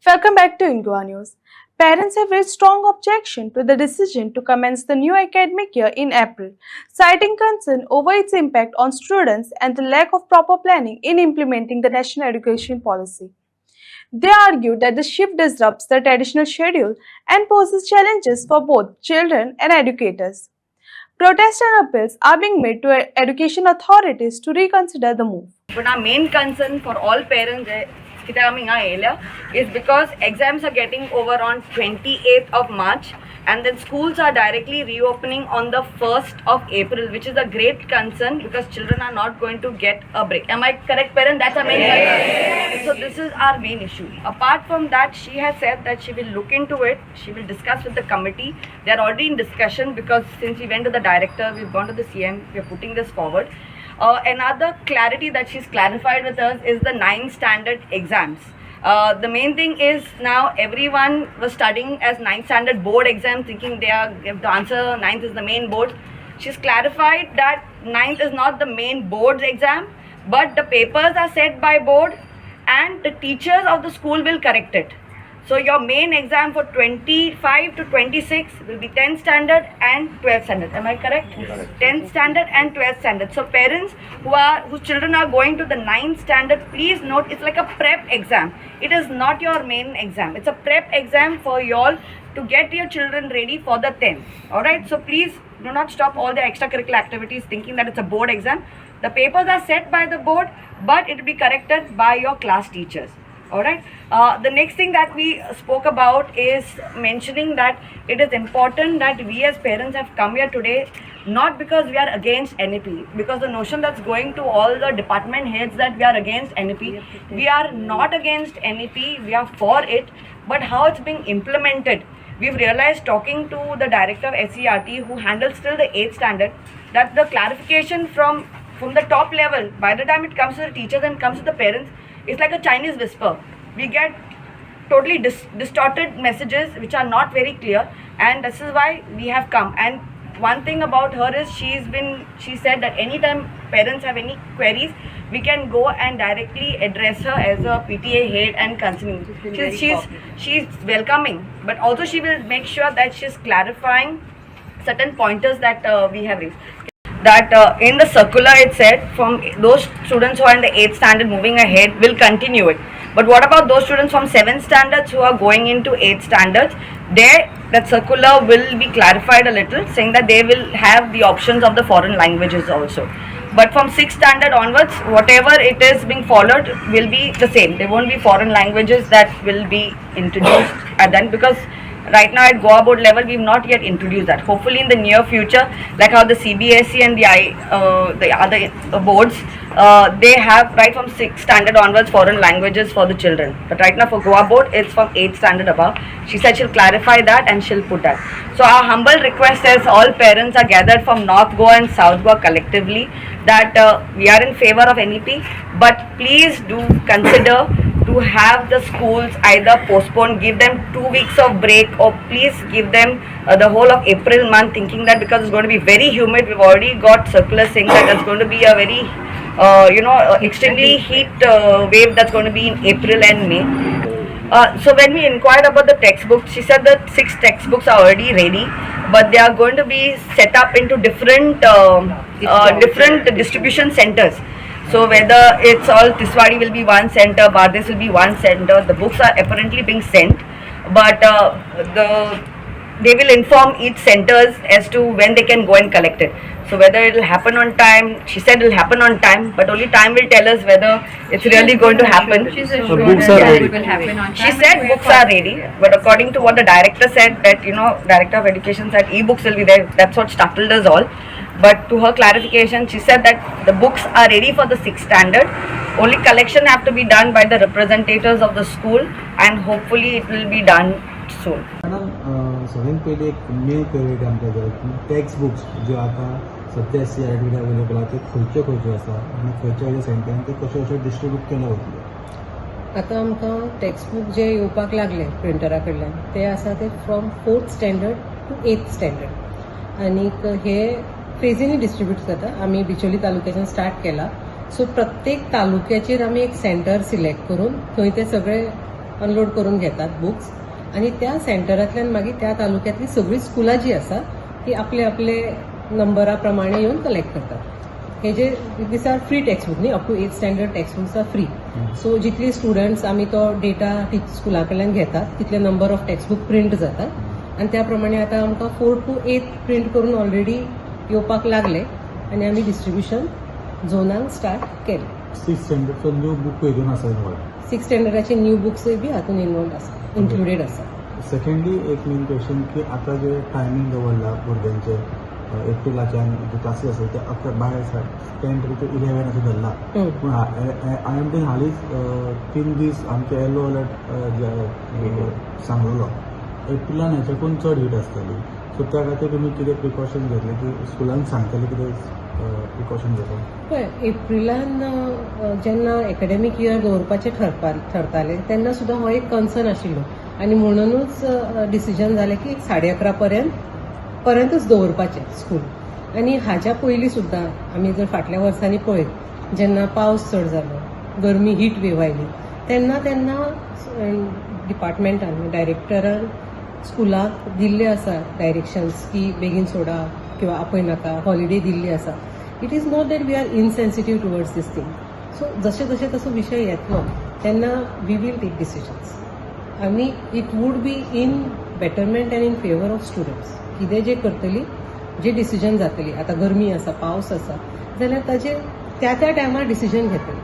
Welcome back to Ingua News. Parents have raised strong objection to the decision to commence the new academic year in April, citing concern over its impact on students and the lack of proper planning in implementing the national education policy. They argue that the shift disrupts the traditional schedule and poses challenges for both children and educators. Protests and appeals are being made to education authorities to reconsider the move. But our main concern for all parents is because exams are getting over on 28th of March and then schools are directly reopening on the 1st of April, which is a great concern because children are not going to get a break. Am I correct, parent? That's our main concern. So this is our main issue. Apart from that, she has said that she will look into it. She will discuss with the committee. They are already in discussion because since we went to the director, we've gone to the CM, we are putting this forward. Another clarity that she's clarified with us is the 9th standard exams. The main thing is now everyone was studying as 9th standard board exam thinking they have to answer 9th is the main board. She's clarified that 9th is not the main board's exam, but the papers are set by board and the teachers of the school will correct it. So your main exam for 25 to 26 will be 10th standard and 12th standard. Am I correct? Yes. 10th standard and 12th standard. So parents whose children are going to the 9th standard, please note it's like a prep exam. It is not your main exam. It's a prep exam for you all to get your children ready for the 10th. Alright, so please do not stop all the extracurricular activities thinking that it's a board exam. The papers are set by the board, but it will be corrected by your class teachers. Alright, the next thing that we spoke about is mentioning that it is important that we as parents have come here today not because we are against NEP, because the notion that's going to all the department heads that we are against NEP, we are not against NEP, we are for it, but how it's being implemented. We've realized talking to the director of SERT who handles still the 8th standard that the clarification from the top level, by the time it comes to the teachers and comes to the parents, it's like a Chinese whisper. We get totally distorted messages which are not very clear, and this is why we have come. And one thing about her is she said that anytime parents have any queries, we can go and directly address her as a PTA head and concerning. She's welcoming, but also she will make sure that she's clarifying certain pointers that we have raised. That in the circular it said from those students who are in the 8th standard moving ahead will continue it. But what about those students from 7th standards who are going into 8th standards? That circular will be clarified a little, saying that they will have the options of the foreign languages also. But from 6th standard onwards, whatever it is being followed will be the same. There won't be foreign languages that will be introduced at then, because right now at Goa board level, we've not yet introduced that. Hopefully in the near future, like how the CBSE and the other boards, they have right from 6th standard onwards foreign languages for the children. But right now for Goa board, it's from 8th standard above. She said she'll clarify that and she'll put that. So our humble request is all parents are gathered from North Goa and South Goa collectively that we are in favor of NEP, but please do consider to have the schools either postpone, give them 2 weeks of break, or please give them the whole of April month, thinking that because it's going to be very humid, we've already got circulars saying that there's going to be a very extremely heat wave that's going to be in April and May. So when we inquired about the textbooks, she said that 6 textbooks are already ready, but they are going to be set up into different distribution centers. So whether it's all Tiswadi will be one center, Bardes will be one center, the books are apparently being sent, but they will inform each centers as to when they can go and collect it. So whether it will happen on time, she said it will happen on time, but only time will tell us whether it's really going to happen. She said books are ready. She said books are ready, but according to what the director said, that director of education said e-books will be there. That's what startled us all. But to her clarification, she said that the books are ready for the 6th standard. Only collection have to be done by the representatives of the school, and hopefully it will be done soon. सगळ्यात पहिले एक main query आमच्या जवळ की text books ज्यो आता सध्या CRT available आहा त्यो खंयच्यो आसा आनी खंयच्या सेंटरान ते कशे डिस्ट्रीब्यूट केले वतले. आता आमकां टेक्स्ट बूक जे येवपाक लागले प्रिंटरा कडल्यान ते आसा ते from 4th standard to 8th standard आनीक हे फेजींनी डिस्ट्रीब्यूट जाता. आमी बिचोली तालुक्याच्यान स्टार्ट केला. सो प्रत्येक तालुक्याचेर आमी एक सेंटर सिलेक्ट करून थंय ते सगळे अनलोड करून घेतात बुक्स आणि त्या सेंटरांतल्यान मागीर त्या तालुक्यांतली सगळीं स्कुलां जी आसा ती आपले आपले नंबरा प्रमाणे येवन कलेक्ट करतात. हे जे these are free text book न्ही, up to 8th standard text books are free. So जितली स्टुडंट्स आमी तो डेटा स्कुला कडल्यान घेतात तितले number of text book print जातात आणि त्या प्रमाणे आता आमकां 4 to 8 प्रिंट करून ऑलरेडी येवपाक लागले आणि आमी डिस्ट्रिब्युशन झोनाक स्टार्ट केलें. 6th स्टँडर्डचो न्यू बूक हितून आसा इनवॉल्व. 6th स्टँडर्डाचे न्यू बुक्सूय बी हातून इनवॉल्ड आसा, इन्क्लुडेड आसा. सेकंडली एक मेन क्वेश्चन की आता जे टायमींग दवरला भुरग्यांचे एप्रिलाच्यान जे क्लासीस आसा ते 10 to 11 अशें धरला. पूण IMDन हालींच 3 दीस आमचे येलो अलर्ट सांगलेलो एप्रिलान हेच्याकून चड हीट आसतली. सो त्या खातीर तुमी कितें प्रिकॉशन घेतले की स्कुलान सांगतले कितें प्रिकॉशन घेतले? पळय, एप्रिलान जेन्ना एकाडेमीक इयर दवरपाचें ठरतालें तेन्ना सुद्दां हो एक कन्सर्न आशिल्लो आनी म्हणूनच डिसिजन जालें की 11:30 पर्यंतच दवरपाचें स्कूल. आनी हाच्या पयलीं सुद्दां आमी जर फाटल्या वर्सांनी पळयत जेन्ना पावस चड जालो, गरमी हीट वेव आयली, तेन्ना डिपार्टमेंटान डायरेक्टरान स्कुलाक दिल्ले आसा डायरेक्शन्स की बेगीन सोडा किंवा आपय नाका, हॉलिडे दिल्ली आसा. It is not that we are insensitive towards these thing. So जशें जशें तसो विशय येतलो तेन्ना वी वील टेक डिसिजन्स आनी it would be in betterment and in favour of students. कितें जे करतली, जे डिसिजन जातली, आतां गरमी आसा, पावस आसा जाल्यार ताजेर त्या टायमार डिसिजन घेतली.